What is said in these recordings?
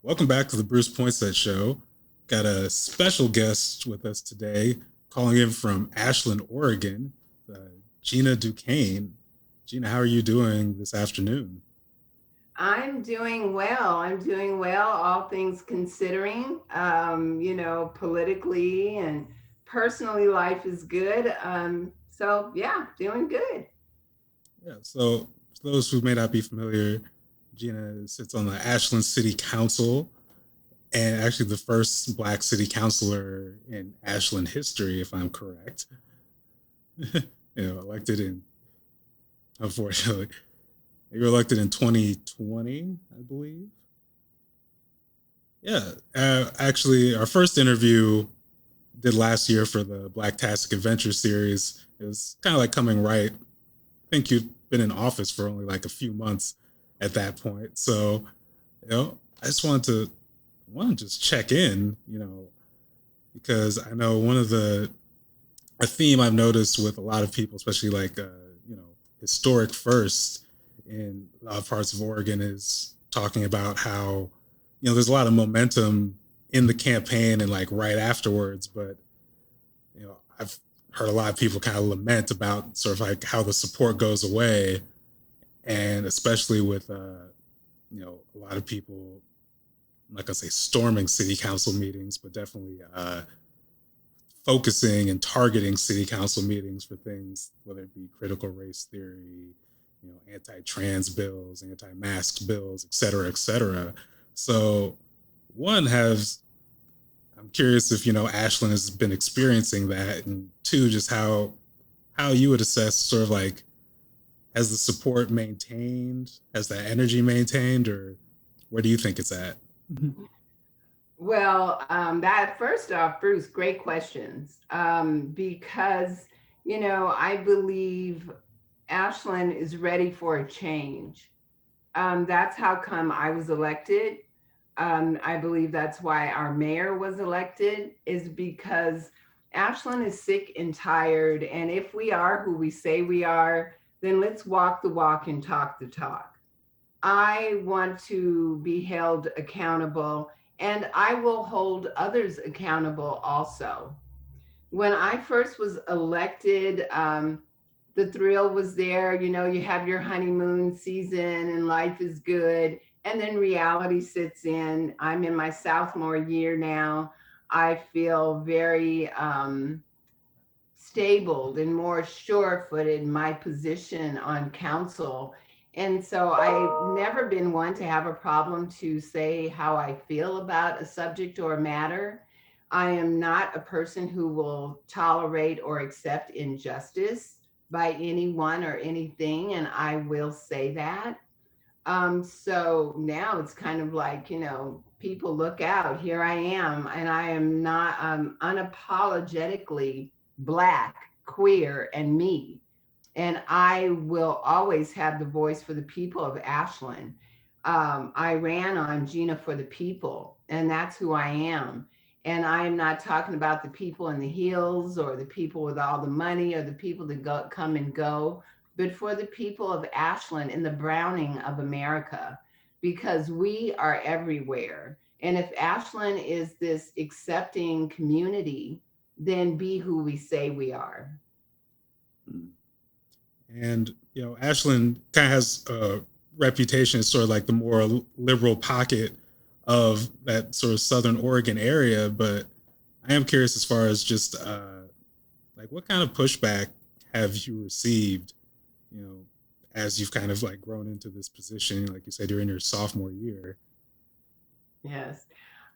Welcome back to the Bruce Poinsette Show. Got a special guest with us today, calling in from Ashland, Oregon, uh, Gina DuQuenne. Gina, how are you doing this afternoon? I'm doing well. I'm doing well, all things considering. Politically and personally, life is good. So yeah, doing good. Yeah, so for those who may not be familiar, Gina sits on the Ashland City Council and actually the first Black city councilor in Ashland history, if I'm correct. Elected in, unfortunately, you were elected in 2020, I believe. Yeah, actually, our first interview did last year for the Black Tastic Adventure series. It was kind of like coming right. I think you'd been in office for only like a few months at that point. So, I just wanted to just check in, because I know one of the a theme I've noticed with a lot of people, especially like historic first in a lot of parts of Oregon, is talking about how there's a lot of momentum in the campaign and like right afterwards, but I've heard a lot of people kind of lament about sort of like how the support goes away, and especially with a lot of people, I'm not gonna say storming city council meetings, but definitely focusing and targeting city council meetings for things, whether it be critical race theory, anti-trans bills, anti-mask bills, et cetera, et cetera. So, one has I'm curious if Ashland has been experiencing that, and two, just how you would assess sort of like, has the support maintained, has that energy maintained, or where do you think it's at? Well, that first off, Bruce, great questions. Because I believe Ashland is ready for a change. That's how come I was elected. I believe that's why our mayor was elected, is because Ashland is sick and tired. And if we are who we say we are, then let's walk the walk and talk the talk. I want to be held accountable, and I will hold others accountable also. When I first was elected, the thrill was there. You have your honeymoon season and life is good. And then reality sits in. I'm in my sophomore year now. I feel very stable and more sure footed in my position on council. And so I've never been one to have a problem to say how I feel about a subject or a matter. I am not a person who will tolerate or accept injustice by anyone or anything, and I will say that. So now it's kind of like, people look out. Here I am, and I am not unapologetically Black, queer, and me. And I will always have the voice for the people of Ashland. I ran on Gina for the people, and that's who I am. And I am not talking about the people in the hills or the people with all the money or the people that come and go, but for the people of Ashland and the browning of America, because we are everywhere. And if Ashland is this accepting community, then be who we say we are. And Ashland kind of has a reputation as sort of like the more liberal pocket of that sort of Southern Oregon area. But I am curious as far as just like what kind of pushback have you received, you know, as you've kind of like grown into this position? Like you said, you're in your sophomore year. Yes.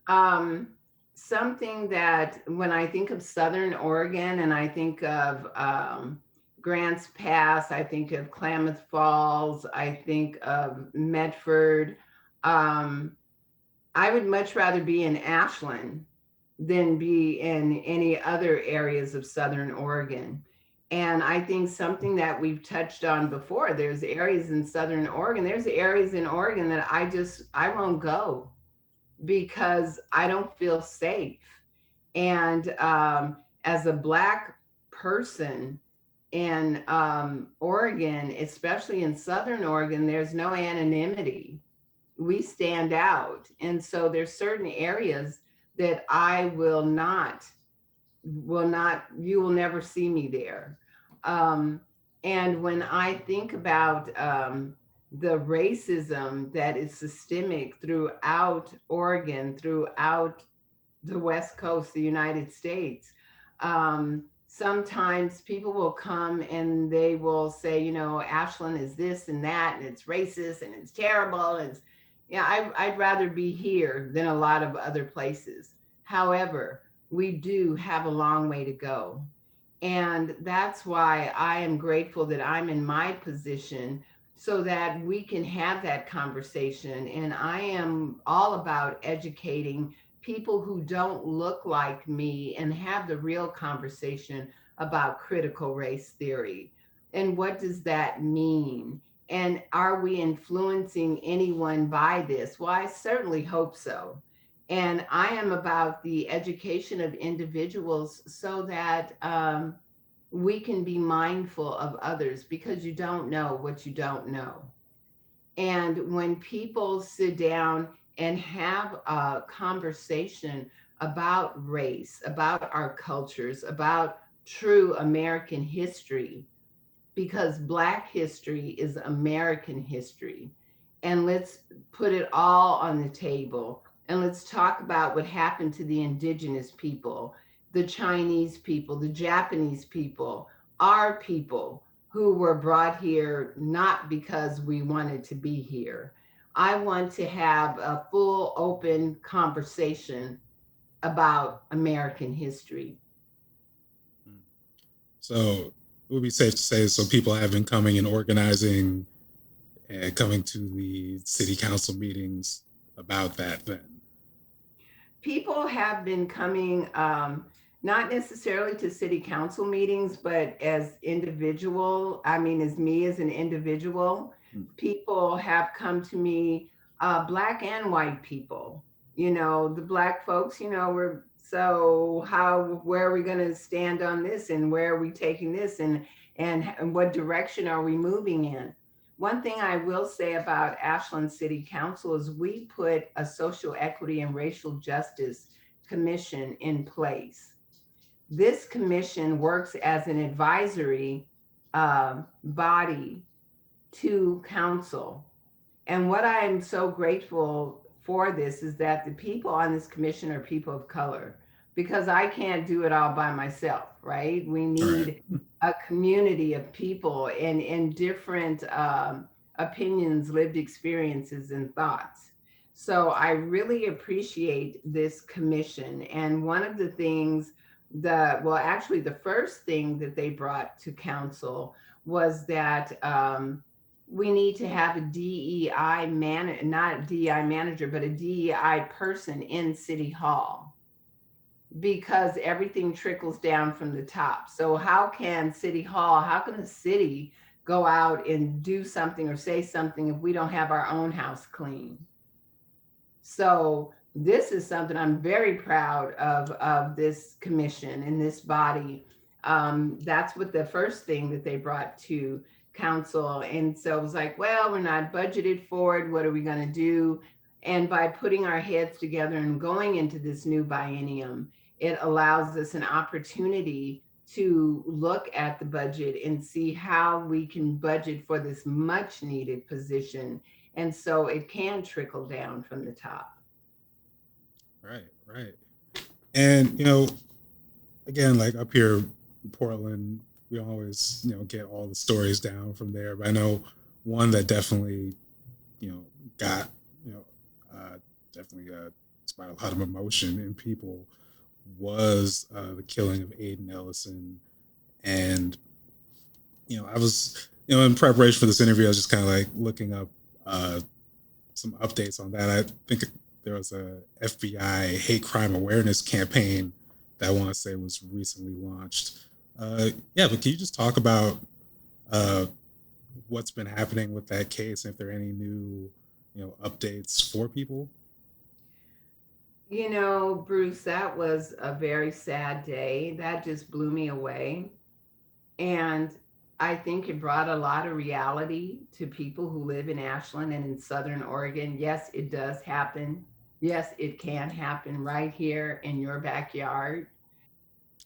Um, Something that when I think of Southern Oregon and I think of Grants Pass, I think of Klamath Falls, I think of Medford. Um, I would much rather be in Ashland than be in any other areas of Southern Oregon. And I think something that we've touched on before, there's areas in Southern Oregon, there's areas in Oregon that I won't go because I don't feel safe. And as a Black person in Oregon, especially in Southern Oregon, there's no anonymity. we stand out. And so there's certain areas that I will not, you will never see me there. Um, and when I think about the racism that is systemic throughout Oregon, throughout the West Coast, the United States, sometimes people will come and they will say, Ashland is this and that, and it's racist and it's terrible. And yeah, I'd rather be here than a lot of other places. However, we do have a long way to go. And that's why I am grateful that I'm in my position so that we can have that conversation. And I am all about educating people who don't look like me and have the real conversation about critical race theory. And what does that mean? And are we influencing anyone by this? Well, I certainly hope so. And I am about the education of individuals so that we can be mindful of others, because you don't know what you don't know. And when people sit down and have a conversation about race, about our cultures, about true American history, because Black history is American history. And let's put it all on the table. And let's talk about what happened to the indigenous people, the Chinese people, the Japanese people, our people who were brought here not because we wanted to be here. I want to have a full, open conversation about American history. So it would be safe to say, so people have been coming and organizing and coming to the city council meetings about that then. People have been coming, not necessarily to city council meetings, but as individual, I mean, as me as an individual, people have come to me, Black and white people. The Black folks, we're so where are we going to stand on this, and where are we taking this, and what direction are we moving in? One thing I will say about Ashland City Council is we put a social equity and racial justice commission in place. This commission works as an advisory body to council. And what I am so grateful for this is that the people on this commission are people of color, because I can't do it all by myself, right? We Right. need a community of people in different opinions, lived experiences, and thoughts. So I really appreciate this commission. And one of the things actually, the first thing that they brought to council was that we need to have a DEI man, not a DEI manager, but a DEI person in City Hall, because everything trickles down from the top. So how can the city go out and do something or say something if we don't have our own house clean? So this is something I'm very proud of this commission and this body. That's what the first thing that they brought to council. And so it was like, well, we're not budgeted for it. What are we going to do? And by putting our heads together and going into this new biennium, it allows us an opportunity to look at the budget and see how we can budget for this much needed position. And so it can trickle down from the top. Right, right. And again, like up here in Portland, we always, get all the stories down from there. But I know one that definitely, got, definitely inspired a lot of emotion in people was the killing of Aidan Ellison. And, I was, in preparation for this interview, I was just kind of like looking up some updates on that. I think there was a FBI hate crime awareness campaign that I want to say was recently launched. Yeah, but can you just talk about what's been happening with that case, and if there are any new, updates for people? Bruce, that was a very sad day. That just blew me away. And I think it brought a lot of reality to people who live in Ashland and in Southern Oregon. Yes, it does happen. Yes, it can happen right here in your backyard.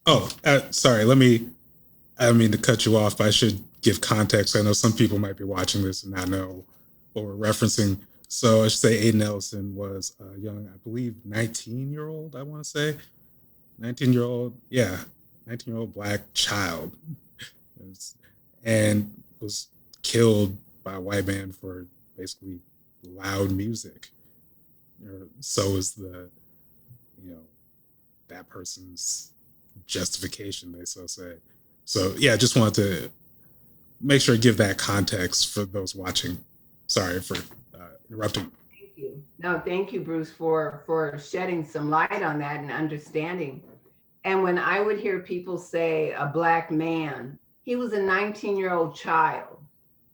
Oh, sorry. I don't mean to cut you off, but I should give context. I know some people might be watching this and not know what we're referencing. So I should say Aidan Ellison was a young, I believe, 19-year-old, I want to say. 19-year-old, yeah, 19-year-old black child. Was, and was killed by a white man for basically loud music. Or so is you know, that person's justification, they so say. So yeah, just wanted to make sure to give that context for those watching. Sorry for interrupting. Thank you. No, thank you, Bruce, for shedding some light on that and understanding. And when I would hear people say a black man, he was a 19-year-old child.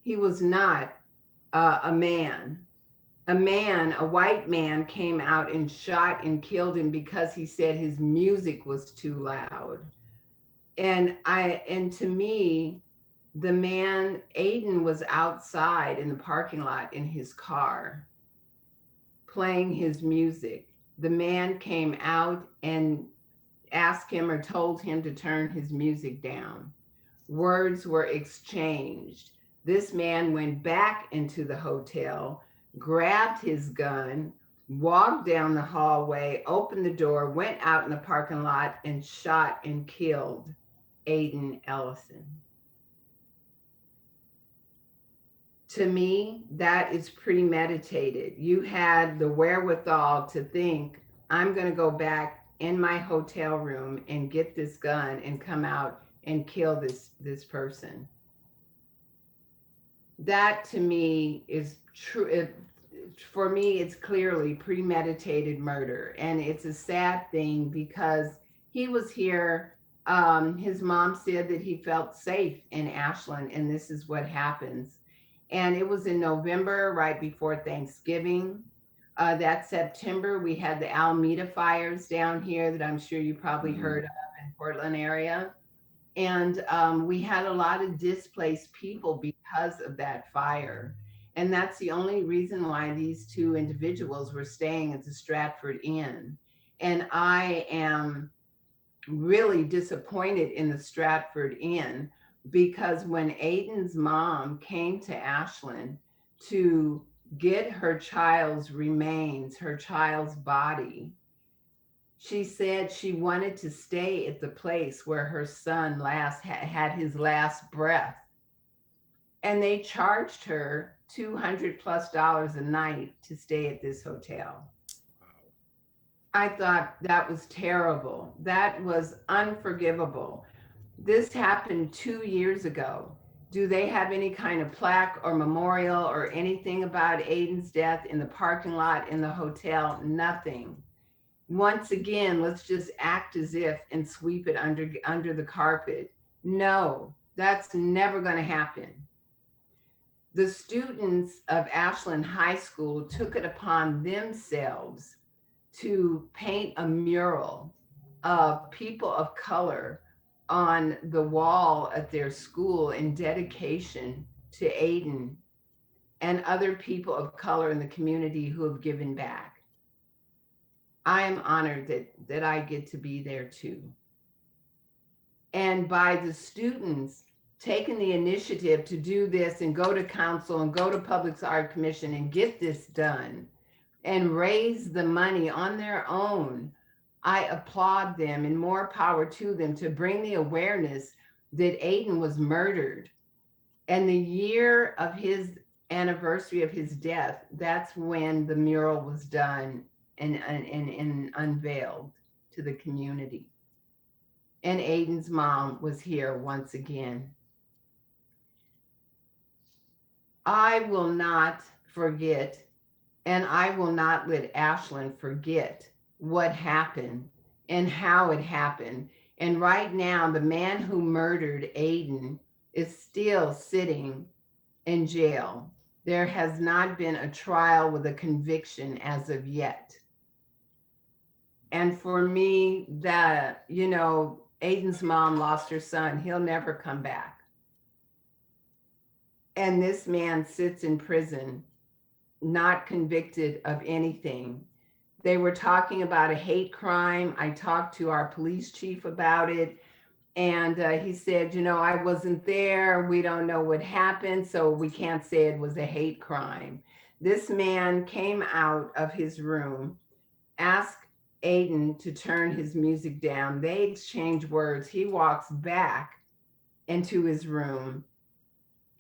He was not a man. A man, a white man, came out and shot and killed him because he said his music was too loud. And to me, the man, Aidan, was outside in the parking lot in his car playing his music. The man came out and asked him or told him to turn his music down. Words were exchanged. This man went back into the hotel, grabbed his gun, walked down the hallway, opened the door, went out in the parking lot, and shot and killed Aidan Ellison. To me, that is premeditated. You had the wherewithal to think, I'm going to go back in my hotel room and get this gun and come out and kill this person. That to me is true. For me, it's clearly premeditated murder. And it's a sad thing because he was here. His mom said that he felt safe in Ashland, and this is what happens. And it was in November, right before Thanksgiving. That September, we had the Alameda fires down here that I'm sure you probably heard of in Portland area. And we had a lot of displaced people because of that fire. And that's the only reason why these two individuals were staying at the Stratford Inn. And I am really disappointed in the Stratford Inn because when Aidan's mom came to Ashland to get her child's remains, her child's body, she said she wanted to stay at the place where her son last had his last breath. And they charged her $200+ a night to stay at this hotel. I thought that was terrible. That was unforgivable. This happened 2 years ago. Do they have any kind of plaque or memorial or anything about Aidan's death in the parking lot in the hotel? Nothing. Once again, let's just act as if and sweep it under the carpet. No, that's never going to happen. The students of Ashland High School took it upon themselves to paint a mural of people of color on the wall at their school in dedication to Aidan and other people of color in the community who have given back. I am honored that I get to be there too. And by the students taking the initiative to do this and go to council and go to Public Art Commission and get this done and raise the money on their own, I applaud them and more power to them to bring the awareness that Aidan was murdered. And the year of his anniversary of his death, that's when the mural was done and unveiled to the community. And Aidan's mom was here once again. I will not forget, and I will not let Ashland forget what happened and how it happened. And right now, the man who murdered Aidan is still sitting in jail. There has not been a trial with a conviction as of yet. And for me, that, Aidan's mom lost her son. He'll never come back. And this man sits in prison, not convicted of anything. They were talking about a hate crime. I talked to our police chief about it. And he said, I wasn't there. We don't know what happened. So we can't say it was a hate crime. This man came out of his room, asked Aidan to turn his music down. They exchange words. He walks back into his room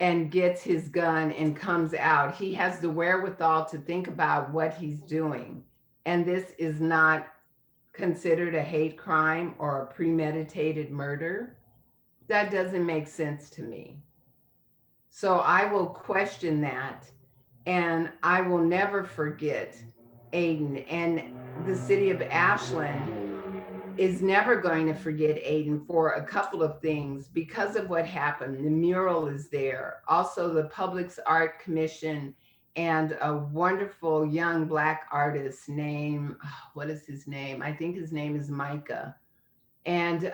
and gets his gun and comes out. He has the wherewithal to think about what he's doing. And this is not considered a hate crime or a premeditated murder. That doesn't make sense to me. So I will question that, and I will never forget Aidan. And the city of Ashland is never going to forget Aidan for a couple of things because of what happened. The mural is there. Also, the Public's Art Commission and a wonderful young Black artist named, what is his name? I think his name is Micah. And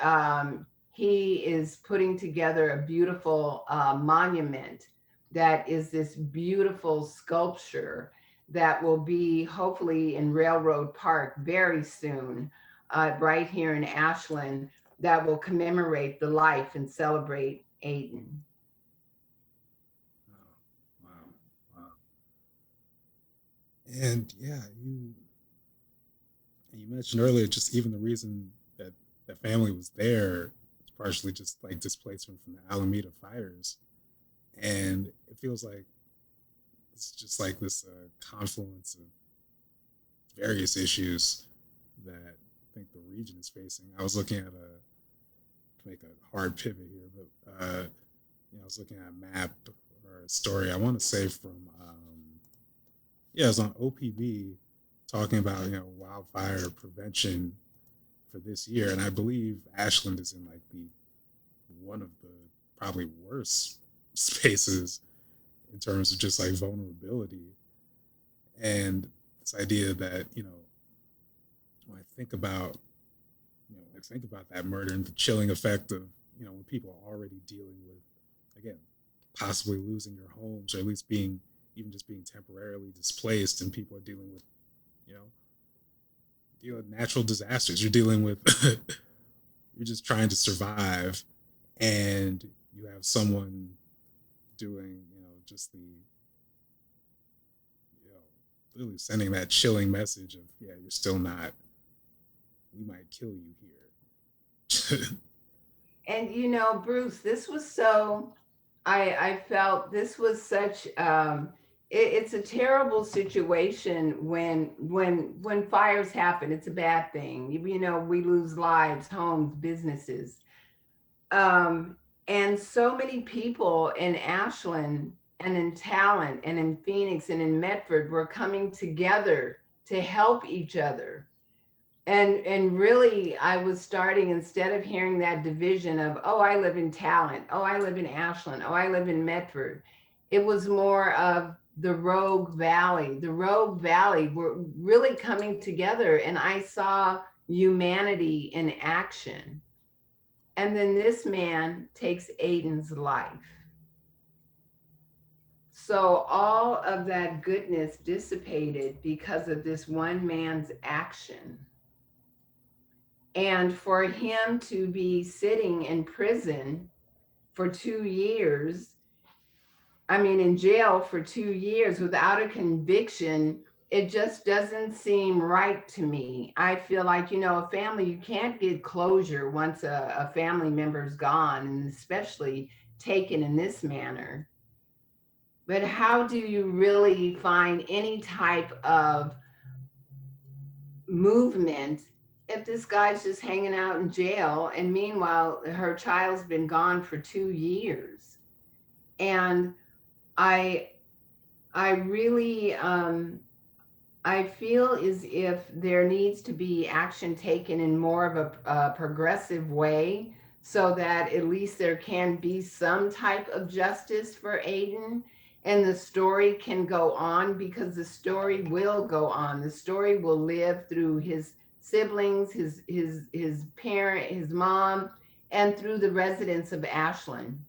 he is putting together a beautiful monument that is this beautiful sculpture that will be hopefully in Railroad Park very soon, right here in Ashland, that will commemorate the life and celebrate Aidan. Wow, wow, wow. And yeah, you mentioned earlier just even the reason that the family was there is partially just like displacement from the Alameda fires, and it feels like it's just like this confluence of various issues that I think the region is facing. I was looking at to make a hard pivot here, but I was looking at a map or a story. I want to say from it was on OPB talking about wildfire prevention for this year, and I believe Ashland is in like the one of the probably worst spaces in terms of just like vulnerability. And this idea that when I think about that murder and the chilling effect of when people are already dealing with, again, possibly losing your homes or at least being temporarily displaced, and people are dealing with natural disasters. You're dealing with you're just trying to survive, and you have someone doing just the literally sending that chilling message of you're still not, we might kill you here. And Bruce, this was so, I felt this was such it's a terrible situation when fires happen. It's a bad thing. We lose lives, homes, businesses. And so many people in Ashland and in Talent and in Phoenix and in Medford were coming together to help each other. And really, I was starting, instead of hearing that division of, oh, I live in Talent, oh, I live in Ashland, oh, I live in Medford. It was more of the Rogue Valley. The Rogue Valley were really coming together, and I saw humanity in action. And then this man takes Aidan's life. So all of that goodness dissipated because of this one man's action. And for him to be sitting in prison for 2 years, in jail for 2 years without a conviction, it just doesn't seem right to me. I feel like, a family, you can't get closure once a family member's gone, and especially taken in this manner. But how do you really find any type of movement if this guy's just hanging out in jail, and meanwhile her child's been gone for 2 years? And I really I feel as if there needs to be action taken in more of a progressive way, so that at least there can be some type of justice for Aidan, and the story can go on, because the story will go on. The story will live through his siblings, his parent, his mom, and through the residents of Ashland.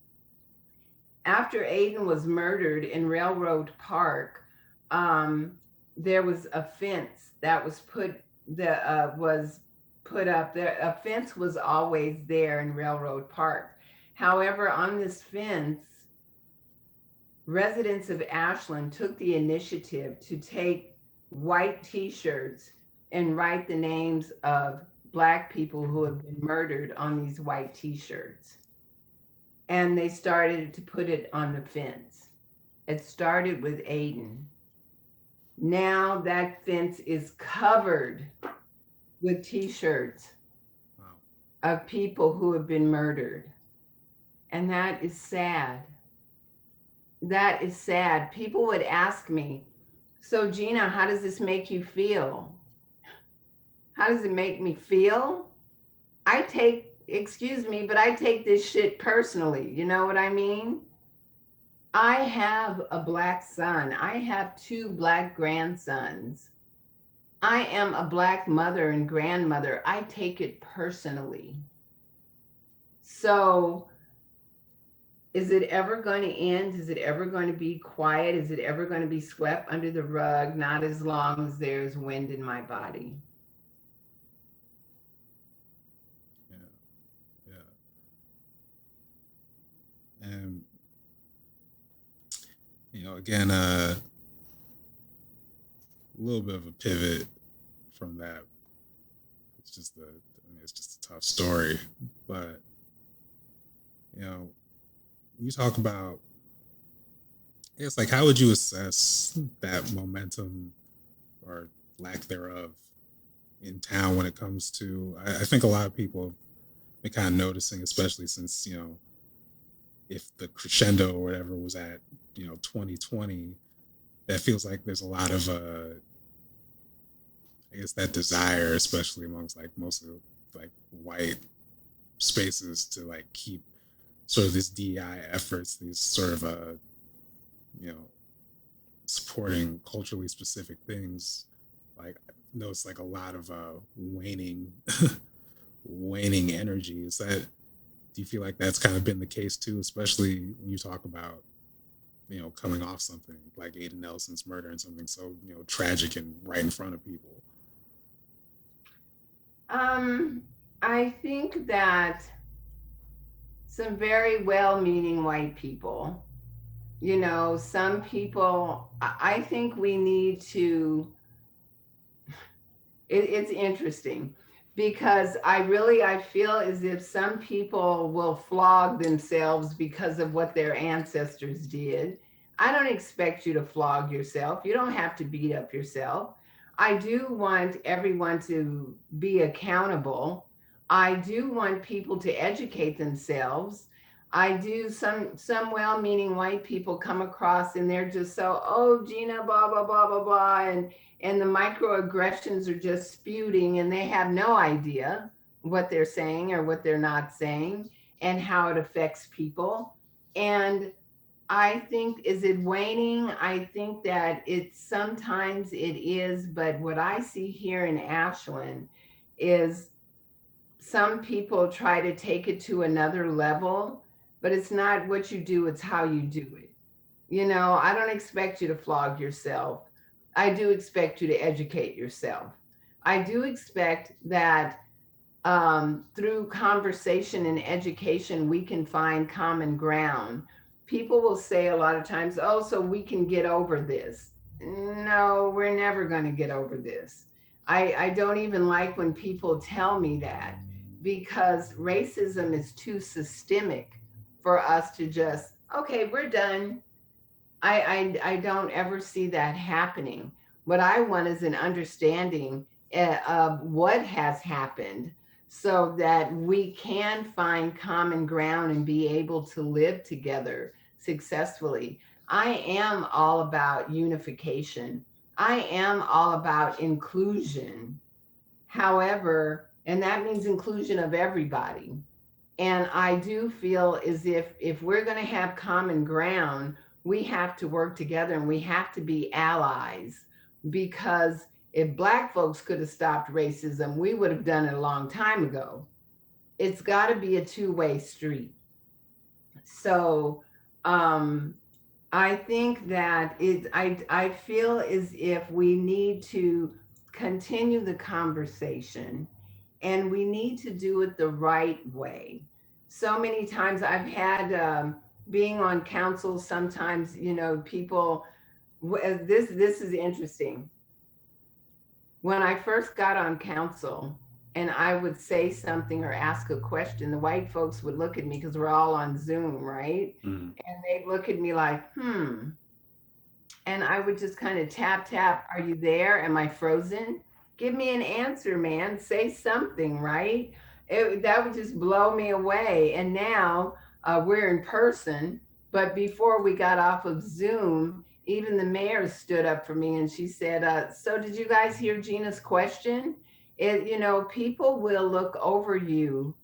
after Aidan was murdered in Railroad Park, there was a fence that was put up there. A fence was always there in Railroad Park. However, on this fence, residents of Ashland took the initiative to take white T-shirts and write the names of Black people who have been murdered on these white T-shirts. And they started to put it on the fence. It started with Aidan. Now that fence is covered with T-shirts of people who have been murdered. And that is sad. That is sad. People would ask me, so Gina, how does this make you feel? How does it make me feel? Excuse me, but I take this shit personally. You know what I mean? I have a Black son. I have 2 Black grandsons. I am a Black mother and grandmother. I take it personally. So, is it ever going to end? Is it ever going to be quiet? Is it ever going to be swept under the rug? Not as long as there's wind in my body. And again, a little bit of a pivot from that. It's just a tough story. But you talk about, it's like, how would you assess that momentum or lack thereof in town when it comes to? I think a lot of people have been kind of noticing, especially since if the crescendo or whatever was at 2020, that feels like there's a lot of I guess that desire, especially amongst like most of like white spaces, to like keep sort of this DEI efforts, these sort of supporting culturally specific things. Like I noticed like a lot of waning waning energy. Do you feel like that's kind of been the case too, especially when you talk about, coming off something like Aidan Ellison's murder and something so, tragic and right in front of people? I think that some very well-meaning white people, some people, I think we need to, it's interesting. Because I feel as if some people will flog themselves because of what their ancestors did. I don't expect you to flog yourself. You don't have to beat up yourself. I do want everyone to be accountable. I do want people to educate themselves. I do. Some well-meaning white people come across and they're just so, oh, Gina, blah, blah, blah, blah, blah. And the microaggressions are just spewing and they have no idea what they're saying or what they're not saying and how it affects people. And I think, is it waning? I think that sometimes it is, but what I see here in Ashland is some people try to take it to another level, but it's not what you do, it's how you do it. I don't expect you to flog yourself. I do expect you to educate yourself. I do expect that through conversation and education, we can find common ground. People will say a lot of times, oh, so we can get over this. No, we're never going to get over this. I don't even like when people tell me that, because racism is too systemic for us to just, okay, we're done. I don't ever see that happening. What I want is an understanding of what has happened so that we can find common ground and be able to live together successfully. I am all about unification. I am all about inclusion. However, and that means inclusion of everybody. And I do feel as if we're going to have common ground, we have to work together and we have to be allies, because if Black folks could have stopped racism, we would have done it a long time ago. It's got to be a two-way street. So I think that I feel as if we need to continue the conversation, and we need to do it the right way. So many times I've had, being on council, sometimes, people, this is interesting. When I first got on council and I would say something or ask a question, the white folks would look at me because we're all on Zoom, right? Mm. And they'd look at me like, hmm. And I would just kind of tap, tap, are you there? Am I frozen? Give me an answer, man. Say something, right? That would just blow me away. And now we're in person. But before we got off of Zoom, even the mayor stood up for me and she said, so did you guys hear Gina's question? People will look over you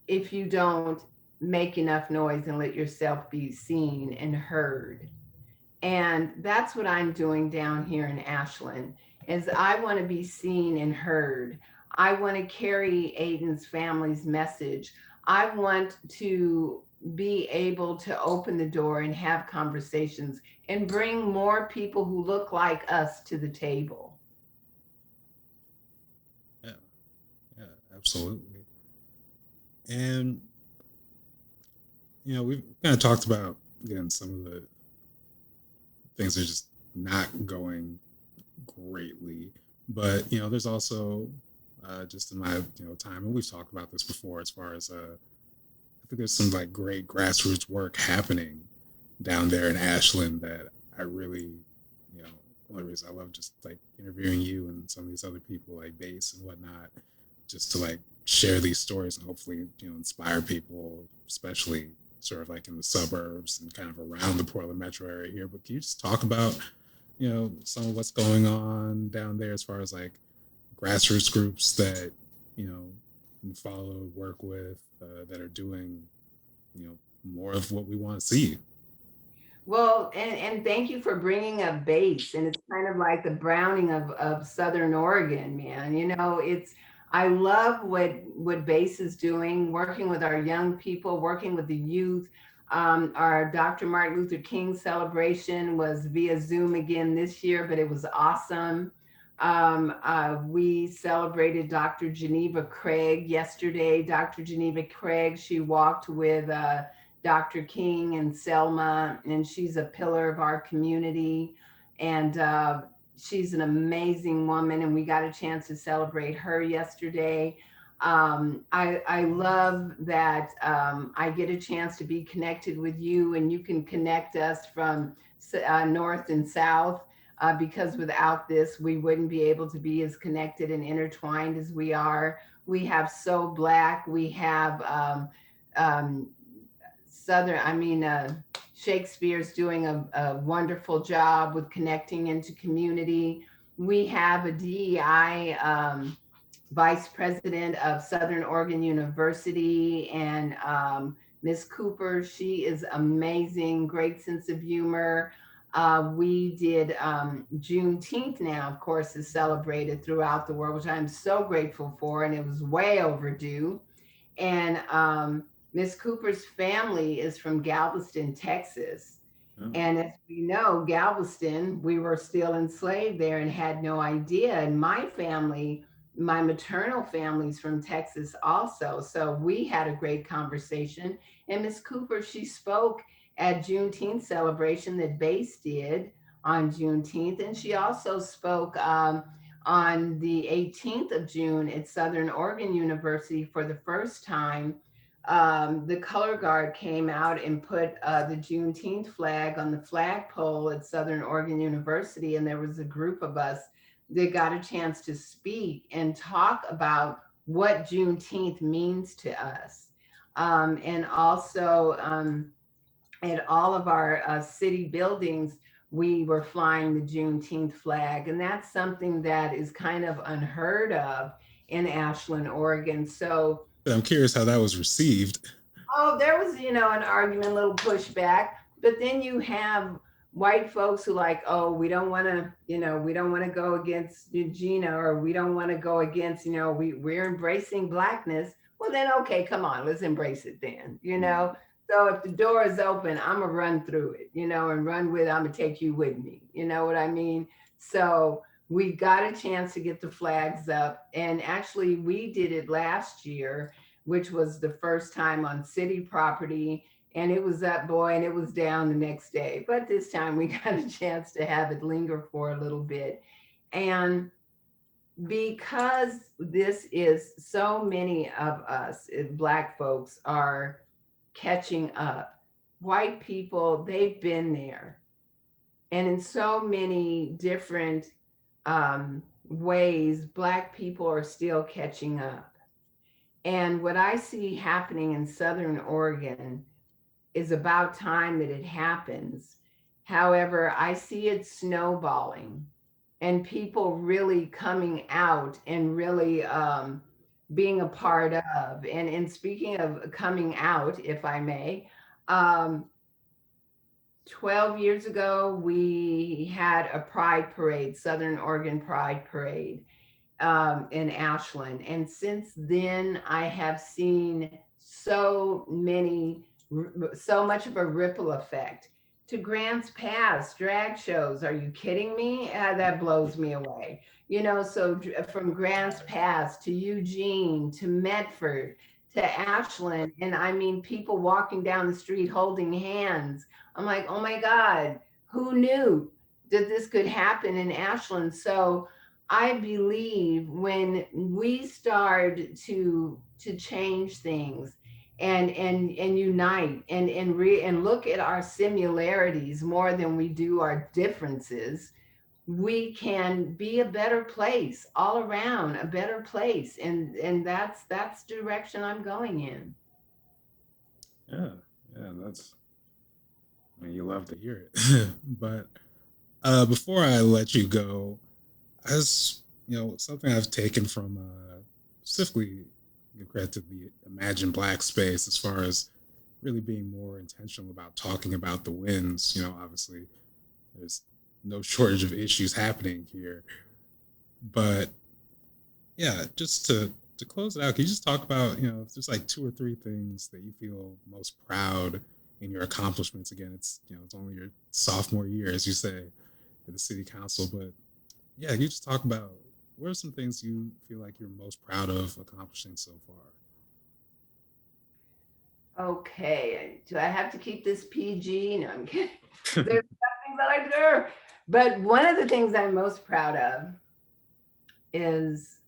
if you don't make enough noise and let yourself be seen and heard. And that's what I'm doing down here in Ashland is I want to be seen and heard. I want to carry Aidan's family's message. I want to be able to open the door and have conversations and bring more people who look like us to the table. Yeah, yeah, absolutely. And we've kind of talked about again some of the things that are just not going greatly, but there's also just in my time, and we've talked about this before, as far as I think there's some like great grassroots work happening down there in Ashland that I really, one of the reasons I love just like interviewing you and some of these other people like Base and whatnot, just to like share these stories and hopefully, inspire people, especially sort of like in the suburbs and kind of around the Portland metro area here. But can you just talk about, some of what's going on down there as far as like grassroots groups that, you follow, work with, that are doing, more of what we want to see? Well, and thank you for bringing up Base. And it's kind of like the Browning of Southern Oregon, man. I love what Base is doing, working with our young people, working with the youth. Our Dr. Martin Luther King celebration was via Zoom again this year, but it was awesome. We celebrated Dr. Geneva Craig yesterday. Dr. Geneva Craig, she walked with Dr. King and Selma, and she's a pillar of our community. And she's an amazing woman, and we got a chance to celebrate her yesterday. I love that I get a chance to be connected with you, and you can connect us from north and south. Because without this, we wouldn't be able to be as connected and intertwined as we are. We have So Black. We have Southern, Shakespeare's doing a wonderful job with connecting into community. We have a DEI vice president of Southern Oregon University, and Miss Cooper. She is amazing, great sense of humor. We did Juneteenth now, of course, is celebrated throughout the world, which I'm so grateful for, and it was way overdue. And Miss Cooper's family is from Galveston, Texas. Oh, And as we know, Galveston, we were still enslaved there and had no idea. And my family, my maternal family's from Texas also. So we had a great conversation. And Miss Cooper, she spoke at Juneteenth celebration that Base did on Juneteenth. And she also spoke on the 18th of June at Southern Oregon University for the first time. The color guard came out and put the Juneteenth flag on the flagpole at Southern Oregon University, and there was a group of us that got a chance to speak and talk about what Juneteenth means to us. And also at all of our city buildings, we were flying the Juneteenth flag, and that's something that is kind of unheard of in Ashland, Oregon. So I'm curious how that was received. oh, there was, an argument, a little pushback, but then you have white folks who like, oh, we don't want to, we don't want to go against Gina, or we don't want to go against, we're embracing blackness. Well, then, okay, come on, let's embrace it then. So if the door is open, I'm gonna run through it, and run with, I'm gonna take you with me. You know what I mean? So we got a chance to get the flags up. And actually we did it last year, which was the first time on city property. And it was up, boy, and it was down the next day. But this time we got a chance to have it linger for a little bit. And because this is so many of us, Black folks, are catching up. White people, they've been there. And in so many different ways, Black people are still catching up. And what I see happening in Southern Oregon is about time that it happens. However, I see it snowballing and people really coming out and really being a part of. And speaking of coming out, if I may, um, 12 years ago, we had a pride parade, Southern Oregon Pride Parade in Ashland. And since then, I have seen so much of a ripple effect. To Grants Pass, drag shows. Are you kidding me? That blows me away. So from Grants Pass to Eugene to Medford to Ashland, and I mean, people walking down the street holding hands. I'm like, oh my God, who knew that this could happen in Ashland? So I believe when we start to change things and unite and look at our similarities more than we do our differences, we can be a better place all around, a better place. And that's the direction I'm going in. Yeah, yeah, I mean, you love to hear it. But before I let you go, as something I've taken from specifically give credit to the Imagine Black space as far as really being more intentional about talking about the wins. Obviously there's no shortage of issues happening here, but yeah, just to close it out, can you just talk about if there's like 2 or 3 things that you feel most proud in your accomplishments? Again, it's only your sophomore year, as you say, at the city council, but yeah, you just talk about what are some things you feel like you're most proud of accomplishing so far? Okay, do I have to keep this PG? No, I'm kidding. There's nothing that I do. But one of the things I'm most proud of is,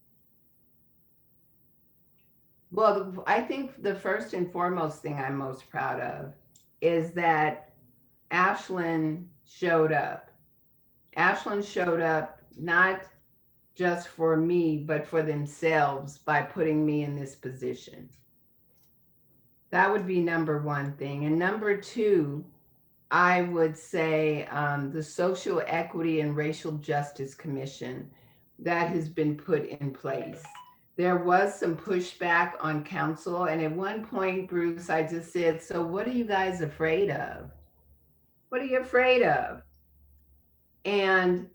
well, I think the first and foremost thing I'm most proud of is that Ashland showed up. Ashland showed up not just for me, but for themselves by putting me in this position. That would be number one thing. And number two, I would say the Social Equity and Racial Justice Commission that has been put in place. There was some pushback on council. And at one point, Bruce, I just said, so what are you guys afraid of? What are you afraid of? And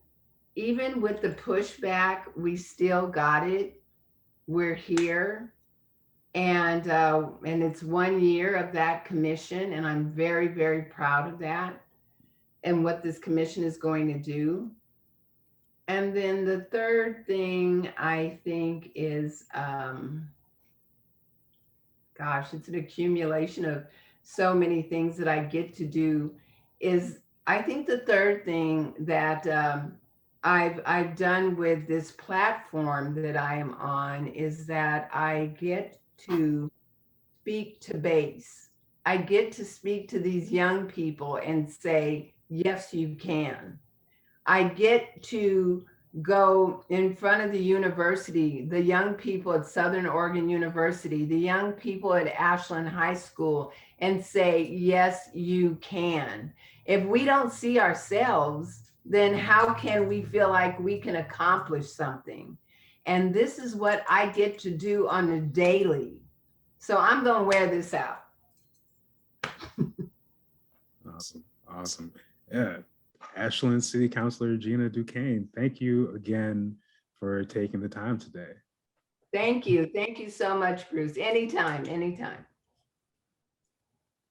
even with the pushback, we still got it. We're here. And it's 1 year of that commission, and I'm very, very proud of that and what this commission is going to do. And then the third thing I think is, gosh, it's an accumulation of so many things that I get to do. Is I think the third thing that I've done with this platform that I am on is that I get to speak to base. I get to speak to these young people and say, yes, you can. I get to go in front of the university, the young people at Southern Oregon University, the young people at Ashland High School, and say, yes, you can. If we don't see ourselves, then how can we feel like we can accomplish something? And this is what I get to do on a daily. So I'm going to wear this out. Awesome. Awesome. Yeah. Ashland City Councilor Gina DuQuenne, thank you again for taking the time today. Thank you. Thank you so much, Bruce. Anytime, anytime.